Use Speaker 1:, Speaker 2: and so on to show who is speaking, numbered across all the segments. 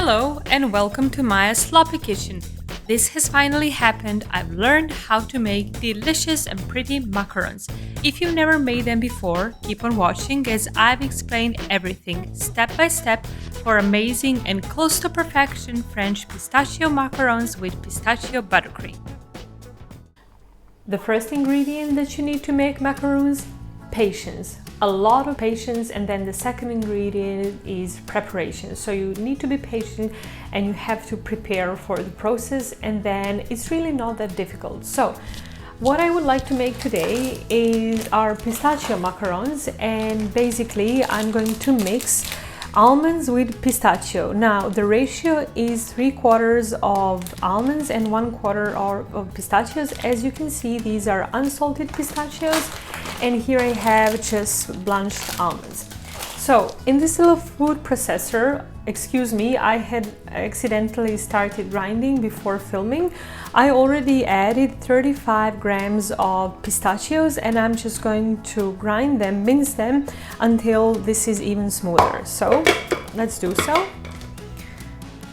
Speaker 1: Hello and welcome to Maya's Sloppy Kitchen. This has finally happened. I've learned how to make delicious and pretty macarons. If you've never made them before, keep on watching as I've explained everything step by step for amazing and close to perfection French pistachio macarons with pistachio buttercream. The first ingredient that you need to make macarons, patience. A lot of patience, and then the second ingredient is preparation. So you need to be patient and you have to prepare for the process, and then it's really not that difficult. So what I would like to make today is our pistachio macarons, and basically I'm going to mix almonds with pistachio. Now the ratio is 3/4 of almonds and 1/4 of pistachios. As you can see, these are unsalted pistachios, and here I have just blanched almonds. So in this little food processor, excuse me, I had accidentally started grinding before filming. I already added 35 grams of pistachios, and I'm just going to grind them, mince them until this is even smoother. So let's do so.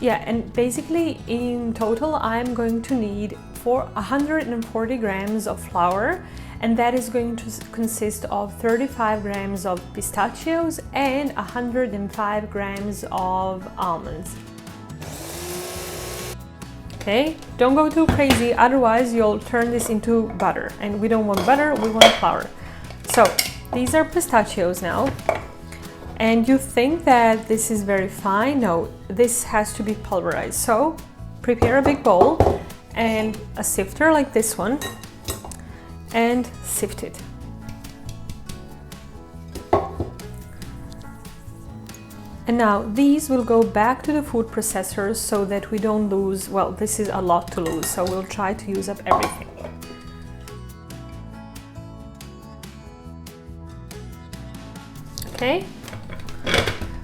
Speaker 1: Yeah, and basically in total I'm going to need 140 grams of flour, and that is going to consist of 35 grams of pistachios and 105 grams of almonds. Okay, don't go too crazy, otherwise you'll turn this into butter, and we don't want butter, we want flour. So these are pistachios now, and you think that this is very fine. No, this has to be pulverized. So prepare a big bowl and a sifter like this one, and sift it. And now these will go back to the food processors so that we don't lose, well, this is a lot to lose, so we'll try to use up everything. Okay,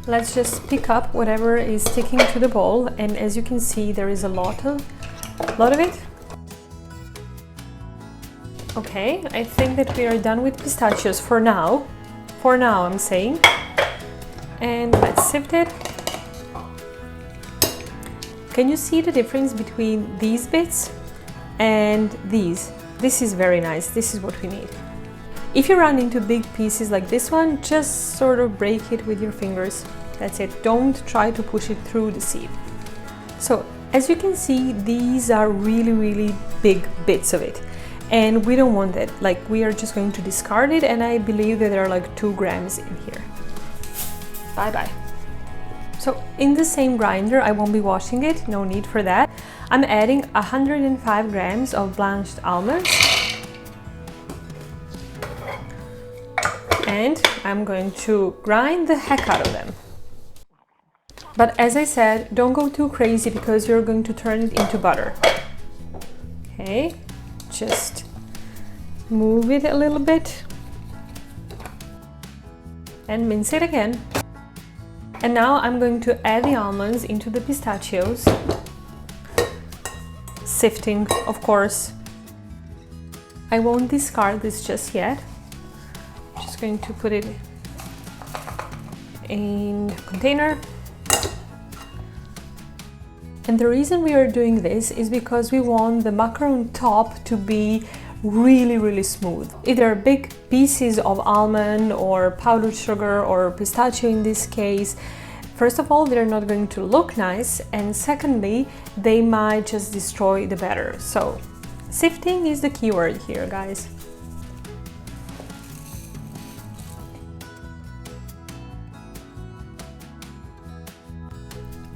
Speaker 1: let's just pick up whatever is sticking to the bowl, and as you can see there is a lot of it. Okay, I think that we are done with pistachios for now. For now, I'm saying. And let's sift it. Can you see the difference between these bits and these? This is very nice. This is what we need. If you run into big pieces like this one, just sort of break it with your fingers. That's it. Don't try to push it through the sieve. So, as you can see, these are really big bits of it. And we don't want that, like we are just going to discard it, and I believe that there are like 2 grams in here. Bye bye. So in the same grinder, I won't be washing it, no need for that. I'm adding 105 grams of blanched almonds, and I'm going to grind the heck out of them. But as I said, don't go too crazy because you're going to turn it into butter. Okay. Just move it a little bit and mince it again. And now I'm going to add the almonds into the pistachios, sifting, of course. I won't discard this just yet. I'm just going to put it in the container. And the reason we are doing this is because we want the macaron top to be really smooth. If there are big pieces of almond or powdered sugar or pistachio in this case, first of all, they're not going to look nice, and secondly, they might just destroy the batter. So sifting is the key word here, guys.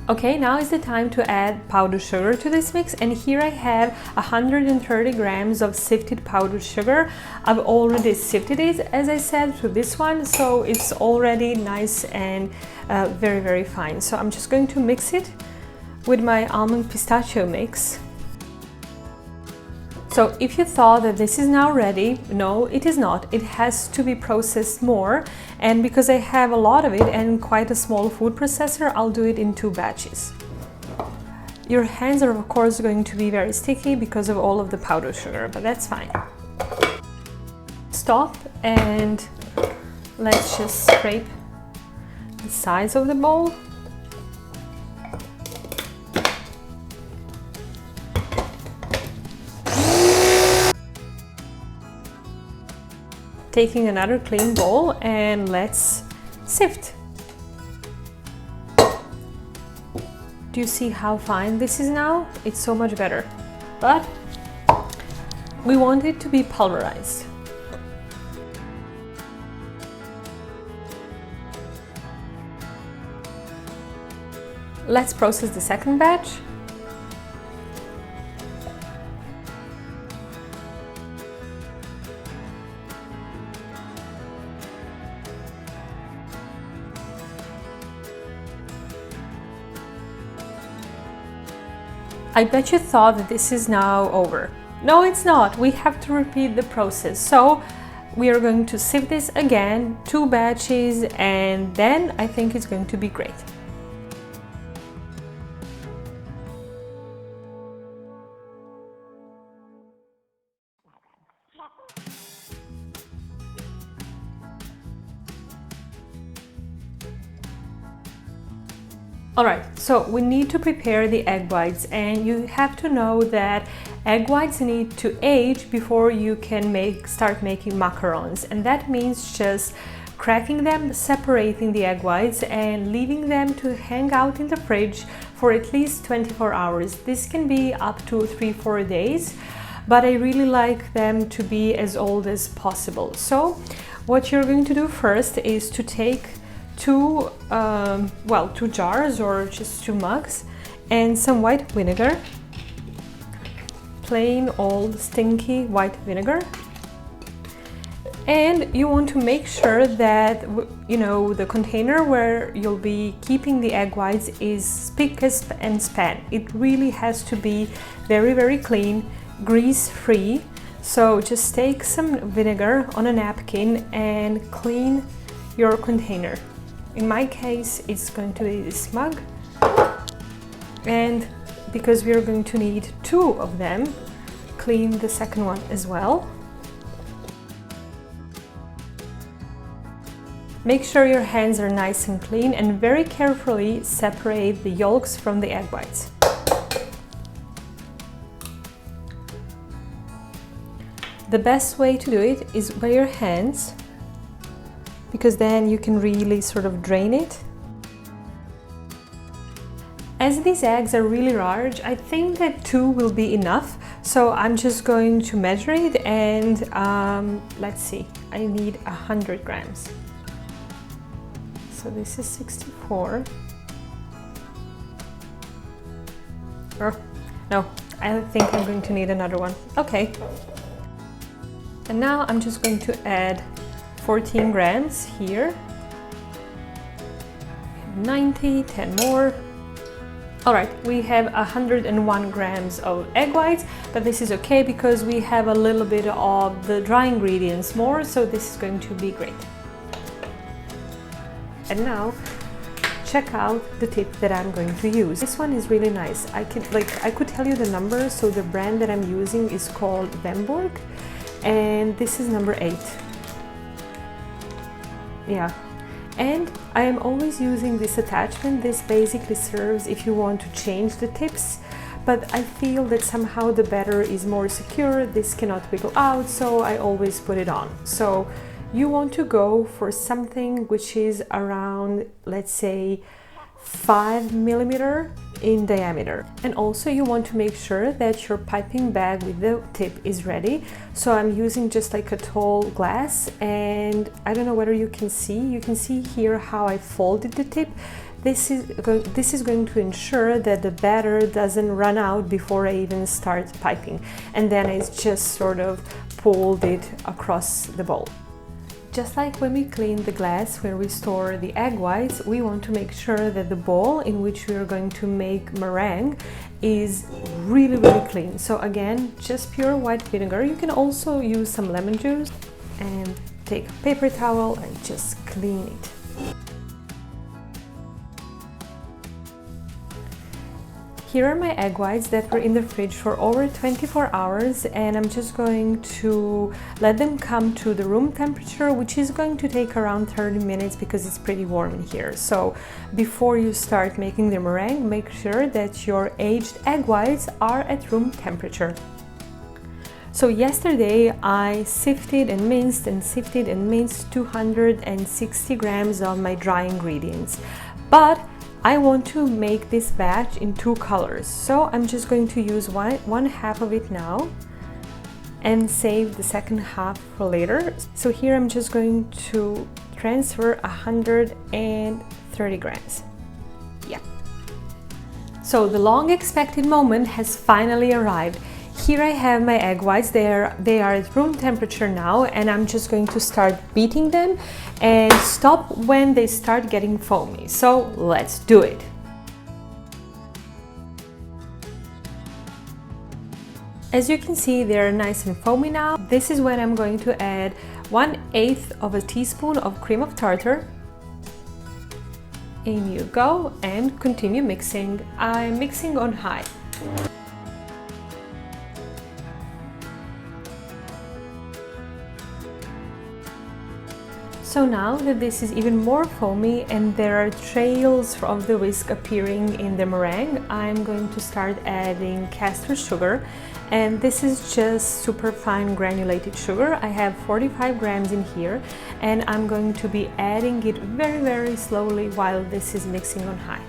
Speaker 1: Okay, now is the time to add powdered sugar to this mix, and here I have 130 grams of sifted powdered sugar. I've already sifted it, as I said, to this one, so it's already nice and very fine. So I'm just going to mix it with my almond pistachio mix. So if you thought that this is now ready, no, it is not. It has to be processed more, and because I have a lot of it and quite a small food processor, I'll do it in 2 batches. Your hands are of course going to be very sticky because of all of the powdered sugar, but that's fine. Stop, and let's just scrape the sides of the bowl. taking another clean bowl and let's sift. Do you see how fine this is now? It's so much better, but we want it to be pulverized. Let's process the second batch. I bet you thought that this is now over. No, it's not. We have to repeat the process. So we are going to sieve this again, 2 batches, and then I think it's going to be great. Alright, so we need to prepare the egg whites, and you have to know that egg whites need to age before you can start making macarons, and that means just cracking them, separating the egg whites and leaving them to hang out in the fridge for at least 24 hours. This can be up to 3-4 days, but I really like them to be as old as possible. So what you're going to do first is to take two jars or just 2 mugs and some white vinegar, plain old stinky white vinegar, and you want to make sure that the container where you'll be keeping the egg whites is spick and span. It really has to be very, very clean, grease free. So just take some vinegar on a napkin and clean your container. In my case, it's going to be this mug, and because we are going to need 2 of them, clean the second one as well. Make sure your hands are nice and clean and very carefully separate the yolks from the egg whites. The best way to do it is by your hands, because then you can really sort of drain it. As these eggs are really large, I think that 2 will be enough. So I'm just going to measure it, and let's see, I need 100 grams. So this is 64. Oh, no, I think I'm going to need another one. Okay. And now I'm just going to add 14 grams here, 90, 10 more. All right, we have 101 grams of egg whites, but this is okay because we have a little bit of the dry ingredients more, so this is going to be great. And now check out the tip that I'm going to use. This one is really nice. I could tell you the number. So the brand that I'm using is called Bamberg, and this is number 8. Yeah, and I am always using this attachment. This basically serves if you want to change the tips, but I feel that somehow the batter is more secure. This cannot wiggle out, so I always put it on. So you want to go for something which is around, let's say, 5 millimeter in diameter. And also you want to make sure that your piping bag with the tip is ready. So I'm using just like a tall glass, and I don't know whether you can see here how I folded the tip. This is going to ensure that the batter doesn't run out before I even start piping, and then I just sort of pulled it across the bowl. Just like when we clean the glass where we store the egg whites, we want to make sure that the bowl in which we are going to make meringue is really, really clean. So again, just pure white vinegar. You can also use some lemon juice, and take a paper towel and just clean it. Here are my egg whites that were in the fridge for over 24 hours, and I'm just going to let them come to the room temperature, which is going to take around 30 minutes because it's pretty warm in here. So before you start making the meringue, make sure that your aged egg whites are at room temperature. So yesterday I sifted and minced 260 grams of my dry ingredients, but I want to make this batch in 2 colors, so I'm just going to use one half of it now and save the second half for later. So here I'm just going to transfer 130 grams. Yeah. So the long expected moment has finally arrived. Here I have my egg whites. They are at room temperature now, and I'm just going to start beating them and stop when they start getting foamy. So let's do it. As you can see, they're nice and foamy now. This is when I'm going to add 1/8 of a teaspoon of cream of tartar. In you go, and continue mixing. I'm mixing on high. So now that this is even more foamy and there are trails of the whisk appearing in the meringue, I'm going to start adding castor sugar, and this is just super fine granulated sugar. I have 45 grams in here, and I'm going to be adding it very slowly while this is mixing on high.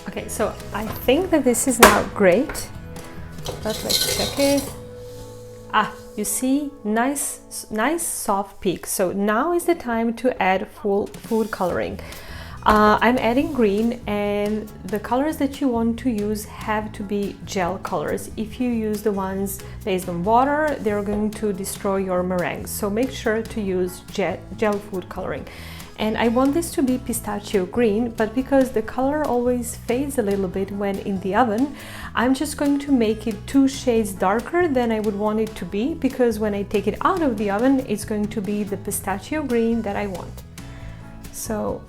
Speaker 1: Okay, so I think that this is now great, but let's check it. You see, nice soft peak. So now is the time to add full food coloring. I'm adding green, and the colors that you want to use have to be gel colors. If you use the ones based on water, they're going to destroy your meringue. So make sure to use gel food coloring. And I want this to be pistachio green, but because the color always fades a little bit when in the oven, I'm just going to make it 2 shades darker than I would want it to be, because when I take it out of the oven, it's going to be the pistachio green that I want. So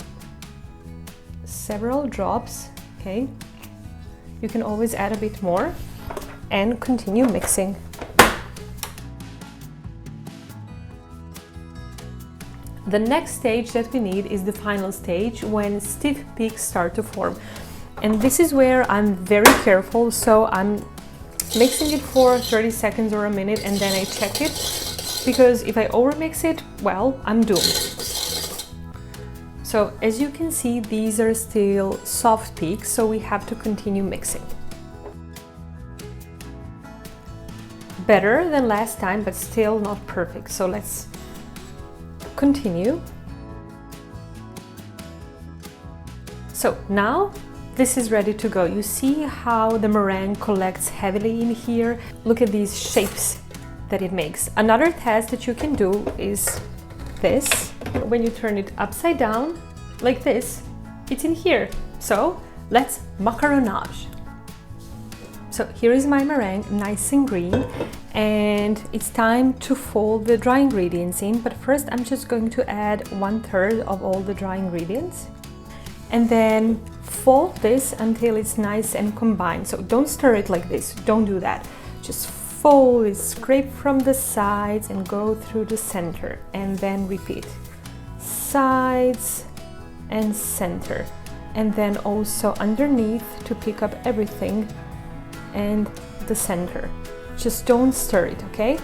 Speaker 1: several drops, okay? You can always add a bit more and continue mixing. The next stage that we need is the final stage, when stiff peaks start to form. And this is where I'm very careful, so I'm mixing it for 30 seconds or a minute, and then I check it, because if I overmix it, well, I'm doomed. So as you can see, these are still soft peaks, so we have to continue mixing. Better than last time, but still not perfect, so let's continue. So now this is ready to go. You see how the meringue collects heavily in here? Look at these shapes that it makes. Another test that you can do is this. When you turn it upside down like this, it's in here. So let's macaronage. So here is my meringue, nice and green, and it's time to fold the dry ingredients in. But first I'm just going to add 1/3 of all the dry ingredients, and then fold this until it's nice and combined. So don't stir it like this, don't do that. Just fold it, scrape from the sides and go through the center, and then repeat. Sides and center, and then also underneath to pick up everything, and the center. Just don't stir it, okay?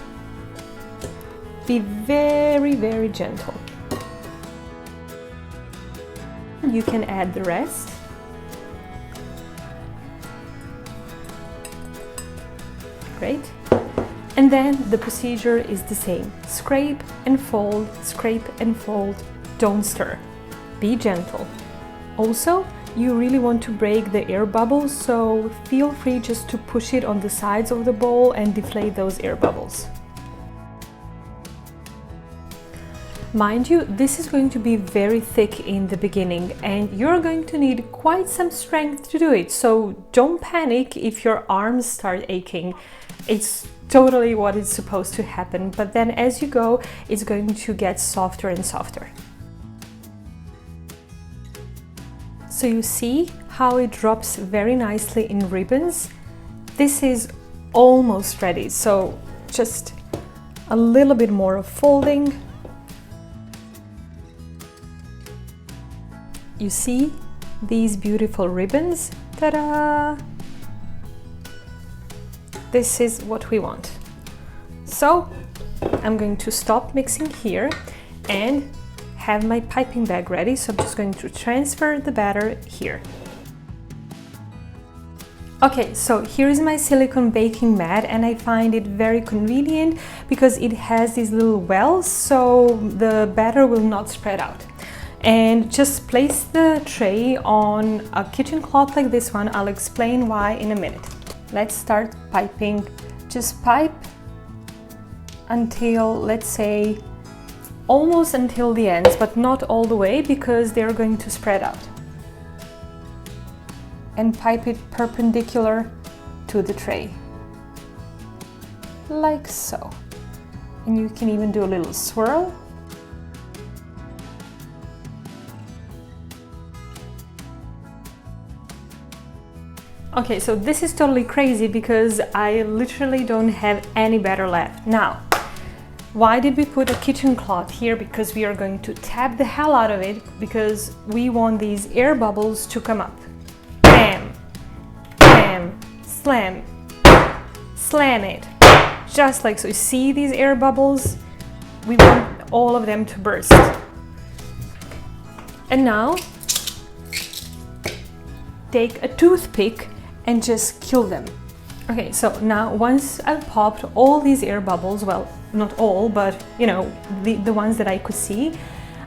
Speaker 1: Be very gentle. You can add the rest. Great. And then the procedure is the same. Scrape and fold, scrape and fold. Don't stir. Be gentle. Also, you really want to break the air bubbles, so feel free just to push it on the sides of the bowl and deflate those air bubbles. Mind you, this is going to be very thick in the beginning, and you're going to need quite some strength to do it, so don't panic if your arms start aching. It's totally what is supposed to happen, but then as you go, it's going to get softer and softer. So you see how it drops very nicely in ribbons? This is almost ready, so just a little bit more of folding. You see these beautiful ribbons? Ta-da! This is what we want. So I'm going to stop mixing here and have my piping bag ready. So I'm just going to transfer the batter here. Okay, so here is my silicone baking mat, and I find it very convenient because it has these little wells, so the batter will not spread out. And just place the tray on a kitchen cloth like this one. I'll explain why in a minute. Let's start piping. Just pipe until, let's say, almost until the ends, but not all the way because they're going to spread out. And pipe it perpendicular to the tray, like so. And you can even do a little swirl. Okay, so this is totally crazy because I literally don't have any batter left. Now, why did we put a kitchen cloth here? Because we are going to tap the hell out of it because we want these air bubbles to come up. Bam, bam, slam, slam it. Just like so. You see these air bubbles? We want all of them to burst. And now, take a toothpick and just kill them. Okay, so now once I've popped all these air bubbles, well, not all, but you know, the ones that I could see,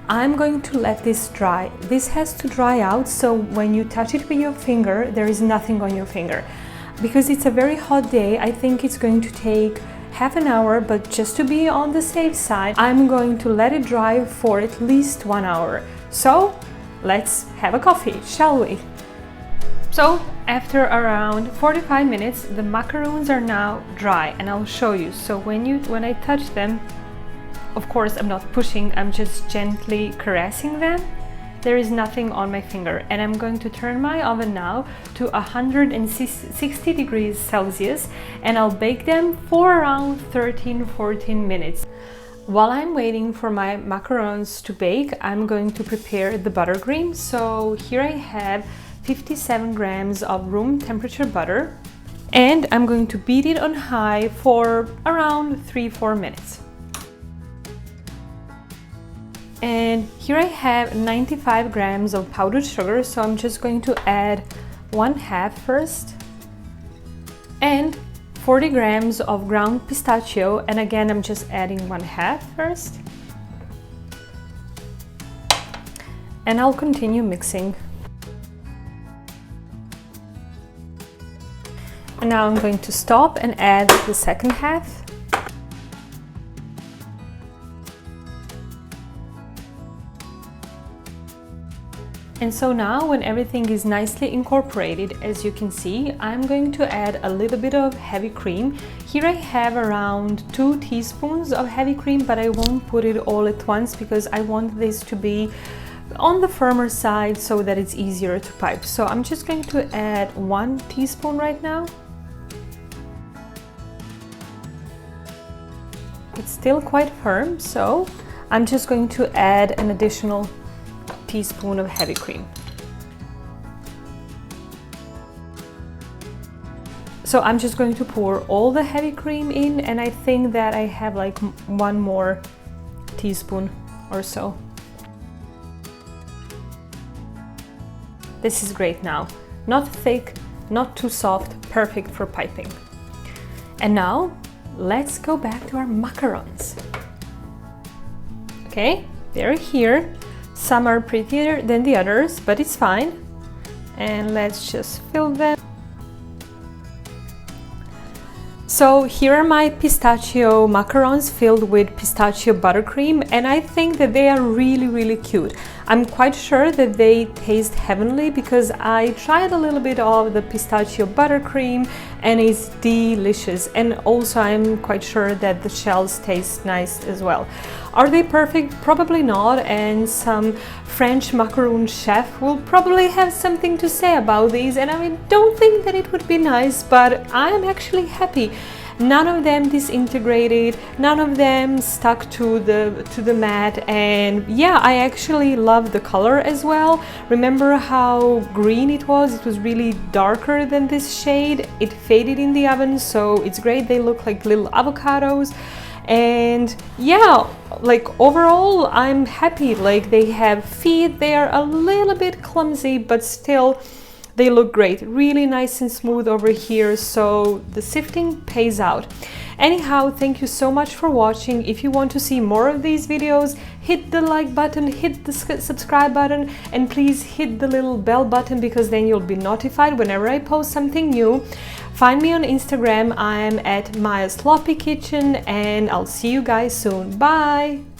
Speaker 1: I'm going to let this dry. This has to dry out, so when you touch it with your finger, there is nothing on your finger. Because it's a very hot day, I think it's going to take half an hour, but just to be on the safe side, I'm going to let it dry for at least 1 hour. So let's have a coffee, shall we? So after around 45 minutes, the macarons are now dry, and I'll show you. So when I touch them, of course I'm not pushing, I'm just gently caressing them. There is nothing on my finger, and I'm going to turn my oven now to 160 degrees Celsius, and I'll bake them for around 13-14 minutes. While I'm waiting for my macarons to bake, I'm going to prepare the buttercream. So here I have 57 grams of room temperature butter, and I'm going to beat it on high for around 3-4 minutes. And here I have 95 grams of powdered sugar, so I'm just going to add 1/2 first, and 40 grams of ground pistachio, and again I'm just adding 1/2 first. And I'll continue mixing. And now I'm going to stop and add the second half. And so now when everything is nicely incorporated, as you can see, I'm going to add a little bit of heavy cream. Here I have around 2 teaspoons of heavy cream, but I won't put it all at once because I want this to be on the firmer side so that it's easier to pipe. So I'm just going to add 1 teaspoon right now. It's still quite firm, so I'm just going to add an additional teaspoon of heavy cream. So I'm just going to pour all the heavy cream in, and I think that I have like 1 more teaspoon or so. This is great now. Not thick, not too soft, perfect for piping. And now let's go back to our macarons. Okay, they're here. Some are prettier than the others, but it's fine. And let's just fill them. So here are my pistachio macarons filled with pistachio buttercream, and I think that they are really cute. I'm quite sure that they taste heavenly because I tried a little bit of the pistachio buttercream and it's delicious. And also I'm quite sure that the shells taste nice as well. Are they perfect? Probably not, and some French macaron chef will probably have something to say about these, and I don't think that it would be nice, but I am actually happy. None of them disintegrated, none of them stuck to the mat, and yeah, I actually love the color as well. Remember how green it was? It was really darker than this shade. It faded in the oven, so it's great. They look like little avocados. And yeah, like overall I'm happy. Like they have feet, they are a little bit clumsy, but still they look great, really nice and smooth over here, so the sifting pays out. Anyhow, thank you so much for watching. If you want to see more of these videos, hit the like button, hit the subscribe button, and please hit the little bell button, because then you'll be notified whenever I post something new. Find me on Instagram, I'm at Maya's Sloppy Kitchen, and I'll see you guys soon. Bye!